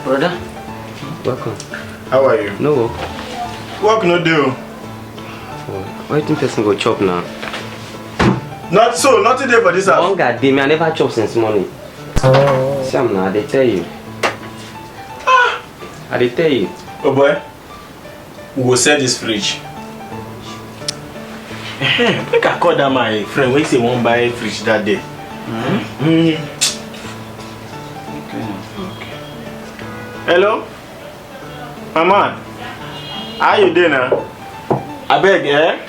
Brother, welcome. How are you? No. Work no do. Why do you think person go chop now? Not so, not today for this house. One guy day, me I never chop since morning. Sam now, they tell you. I they tell you. Oh boy, we will sell this fridge. Make I call that my friend when he say won't buy a fridge that day. Okay. Hello? Mama, how you doing now? I beg,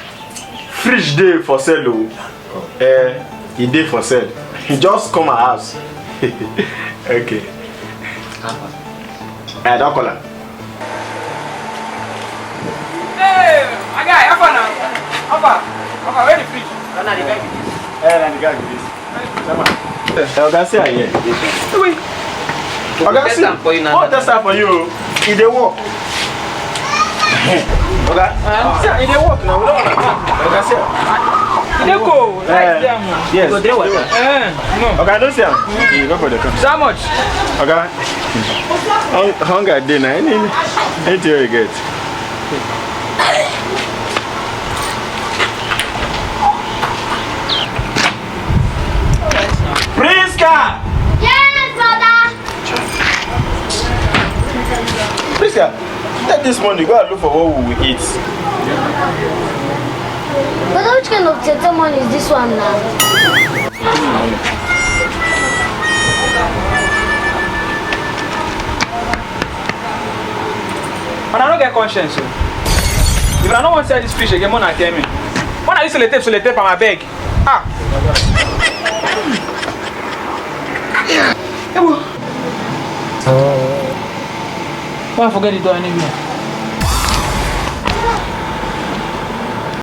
fridge day for sale. He day for sale. He just come my house. Okay. I don't call her. Hey, my guy, how far now? How far? Where the fridge? That's not the guy. The guy with this. Oga say I hear. Wait. Oga see. What test time for you? He dey work. Oga, see, he dey work now. We don't want to. Oga see. He dey go. Right there, man. Yes. Go there water. No. Oga, don't see him. He go for the car. So how much? Oga, hunger dey na. Anything you get. Priska! Yes, brother. Priska, take this money, go and look for what we will eat. Brother, which kind of theater money is this one now? But I don't get conscience. So. If I don't want to sell this fish again, man, I tell me. When I used to let tape on my bag. Ah. Why I forget the door anyway?